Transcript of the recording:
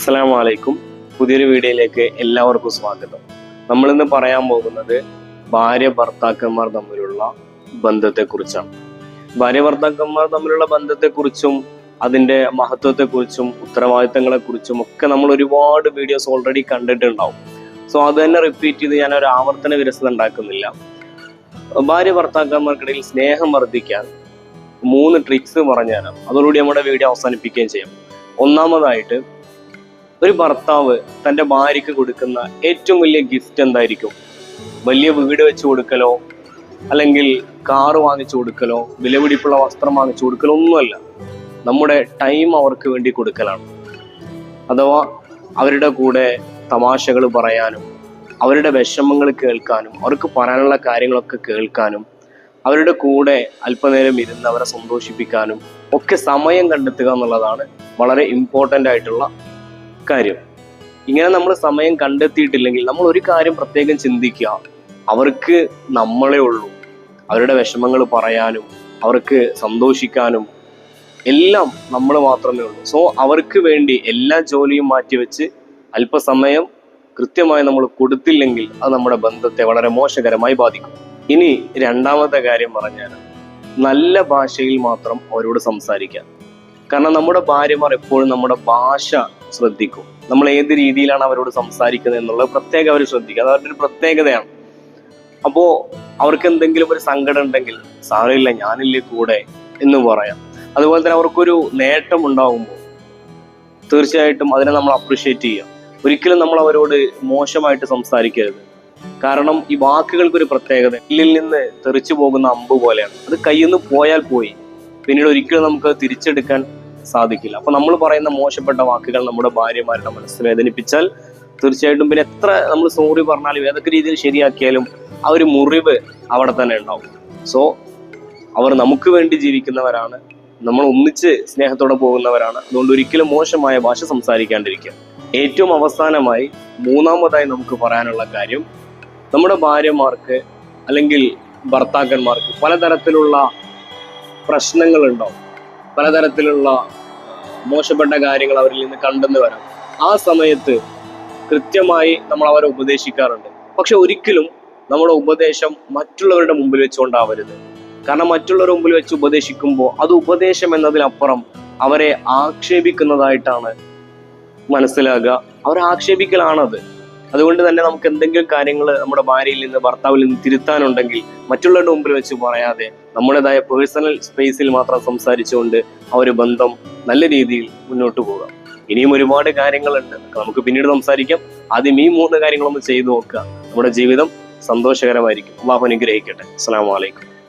അസ്സലാമു അലൈക്കും. പുതിയൊരു വീഡിയോയിലേക്ക് എല്ലാവർക്കും സ്വാഗതം. നമ്മളിന്ന് പറയാൻ പോകുന്നത് ഭാര്യ ഭർത്താക്കന്മാർ തമ്മിലുള്ള ബന്ധത്തെക്കുറിച്ചാണ്. ഭാര്യ ഭർത്താക്കന്മാർ തമ്മിലുള്ള ബന്ധത്തെക്കുറിച്ചും അതിൻ്റെ മഹത്വത്തെക്കുറിച്ചും ഉത്തരവാദിത്തങ്ങളെക്കുറിച്ചും ഒക്കെ നമ്മൾ ഒരുപാട് വീഡിയോസ് ഓൾറെഡി കണ്ടിട്ടുണ്ടാവും. സോ അത് തന്നെ റിപ്പീറ്റ് ചെയ്ത് ഞാനൊരു ആവർത്തന വിരസത ഉണ്ടാക്കുന്നില്ല. ഭാര്യ ഭർത്താക്കന്മാർക്കിടയിൽ സ്നേഹം വർദ്ധിക്കാൻ 3 ട്രിക്സ് പറഞ്ഞുതരാം. അതോടുകൂടി നമ്മുടെ വീഡിയോ അവസാനിപ്പിക്കുകയും ചെയ്യാം. ഒന്നാമതായിട്ട്, ഒരു ഭർത്താവ് തൻ്റെ ഭാര്യയ്ക്ക് കൊടുക്കുന്ന ഏറ്റവും വലിയ ഗിഫ്റ്റ് എന്തായിരിക്കും? വലിയ വീട് വെച്ച് കൊടുക്കലോ അല്ലെങ്കിൽ കാറ് വാങ്ങിച്ചു കൊടുക്കലോ വിലപിടിപ്പുള്ള വസ്ത്രം വാങ്ങിച്ചു കൊടുക്കലോ ഒന്നുമല്ല. നമ്മുടെ ടൈം അവർക്ക് വേണ്ടി കൊടുക്കലാണ്. അഥവാ അവരുടെ കൂടെ തമാശകൾ പറയാനും അവരുടെ വിഷമങ്ങൾ കേൾക്കാനും അവർക്ക് പറയാനുള്ള കാര്യങ്ങളൊക്കെ കേൾക്കാനും അവരുടെ കൂടെ അല്പനേരം ഇരുന്ന് അവരെ സന്തോഷിപ്പിക്കാനും ഒക്കെ സമയം കണ്ടെത്തുക എന്നുള്ളതാണ് വളരെ ഇമ്പോർട്ടൻ്റ് ആയിട്ടുള്ള കാര്യം. ഇങ്ങനെ നമ്മൾ സമയം കണ്ടെത്തിയിട്ടില്ലെങ്കിൽ നമ്മൾ ഒരു കാര്യം പ്രത്യേകം ചിന്തിക്കുക, അവർക്ക് നമ്മളെ ഉള്ളൂ. അവരുടെ വിഷമങ്ങൾ പറയാനും അവർക്ക് സന്തോഷിക്കാനും എല്ലാം നമ്മൾ മാത്രമേ ഉള്ളൂ. സോ അവർക്ക് വേണ്ടി എല്ലാ ജോലിയും മാറ്റിവെച്ച് അല്പസമയം കൃത്യമായി നമ്മൾ കൊടുത്തില്ലെങ്കിൽ അത് നമ്മുടെ ബന്ധത്തെ വളരെ മോശകരമായി ബാധിക്കും. ഇനി രണ്ടാമത്തെ കാര്യം പറഞ്ഞാൽ, നല്ല ഭാഷയിൽ മാത്രം അവരോട് സംസാരിക്കുക. കാരണം നമ്മുടെ ഭാര്യമാർ എപ്പോഴും നമ്മുടെ ഭാഷ ശ്രദ്ധിക്കും. നമ്മൾ ഏത് രീതിയിലാണ് അവരോട് സംസാരിക്കുന്നത് എന്നുള്ളത് പ്രത്യേകം അവർ ശ്രദ്ധിക്കുക. അത് അവരുടെ ഒരു പ്രത്യേകതയാണ്. അപ്പോൾ അവർക്ക് എന്തെങ്കിലും ഒരു സങ്കടം ഉണ്ടെങ്കിൽ സാരമില്ല, ഞാനില്ലേ കൂടെ എന്ന് പറയാം. അതുപോലെ തന്നെ അവർക്കൊരു നേട്ടം ഉണ്ടാകുമ്പോൾ തീർച്ചയായിട്ടും അതിനെ നമ്മൾ അപ്രിഷ്യേറ്റ് ചെയ്യുക. ഒരിക്കലും നമ്മൾ അവരോട് മോശമായിട്ട് സംസാരിക്കരുത്. കാരണം ഈ വാക്കുകൾക്കൊരു പ്രത്യേകത ഉള്ളിൽ നിന്ന് തെറിച്ചു പോകുന്ന അമ്പ് പോലെയാണ്. അത് കയ്യിൽ നിന്ന് പോയാൽ പോയി, പിന്നീട് ഒരിക്കലും നമുക്ക് തിരിച്ചെടുക്കാൻ സാധിക്കില്ല. അപ്പൊ നമ്മൾ പറയുന്ന മോശപ്പെട്ട വാക്കുകൾ നമ്മുടെ ഭാര്യമാരുടെ മനസ്സ് വേദനിപ്പിച്ചാൽ തീർച്ചയായിട്ടും പിന്നെ എത്ര നമ്മൾ സോറി പറഞ്ഞാലും ഏതൊക്കെ രീതിയിൽ ശരിയാക്കിയാലും ആ ഒരു മുറിവ് അവിടെ തന്നെ ഉണ്ടാവും. സോ അവർ നമുക്ക് വേണ്ടി ജീവിക്കുന്നവരാണ്, നമ്മൾ ഒന്നിച്ച് സ്നേഹത്തോടെ പോകുന്നവരാണ്. അതുകൊണ്ട് ഒരിക്കലും മോശമായ ഭാഷ സംസാരിക്കാണ്ടിരിക്കുക. ഏറ്റവും അവസാനമായി മൂന്നാമതായി നമുക്ക് പറയാനുള്ള കാര്യം, നമ്മുടെ ഭാര്യമാർക്ക് അല്ലെങ്കിൽ ഭർത്താക്കന്മാർക്ക് പലതരത്തിലുള്ള പ്രശ്നങ്ങളുണ്ടാവും, പലതരത്തിലുള്ള മോശപ്പെട്ട കാര്യങ്ങൾ അവരിൽ നിന്ന് കണ്ടെന്ന് വരാം. ആ സമയത്ത് കൃത്യമായി നമ്മൾ അവരെ ഉപദേശിക്കാറുണ്ട്. പക്ഷെ ഒരിക്കലും നമ്മുടെ ഉപദേശം മറ്റുള്ളവരുടെ മുമ്പിൽ വെച്ചുകൊണ്ടാവരുത്. കാരണം മറ്റുള്ളവരുടെ മുമ്പിൽ വെച്ച് ഉപദേശിക്കുമ്പോൾ അത് ഉപദേശം എന്നതിനപ്പുറം അവരെ ആക്ഷേപിക്കുന്നതായിട്ടാണ് മനസ്സിലാകുക. അവരെ ആക്ഷേപിക്കലാണത്. അതുകൊണ്ട് തന്നെ നമുക്ക് എന്തെങ്കിലും കാര്യങ്ങൾ നമ്മുടെ ഭാര്യയിൽ നിന്ന് ഭർത്താവിൽ നിന്ന് തിരുത്താനുണ്ടെങ്കിൽ മറ്റുള്ളവരുടെ മുമ്പിൽ വെച്ച് പറയാതെ നമ്മുടേതായ പേഴ്സണൽ സ്പേസിൽ മാത്രം സംസാരിച്ചുകൊണ്ട് ആ ഒരു ബന്ധം നല്ല രീതിയിൽ മുന്നോട്ട് പോകാം. ഇനിയും ഒരുപാട് കാര്യങ്ങളുണ്ട്, നമുക്ക് പിന്നീട് സംസാരിക്കാം. ആദ്യം ഈ 3 കാര്യങ്ങളൊന്ന് ചെയ്തു നോക്കുക. നമ്മുടെ ജീവിതം സന്തോഷകരമായിരിക്കും. അല്ലാഹു അനുഗ്രഹിക്കട്ടെ. അസ്സലാമു അലൈക്കും.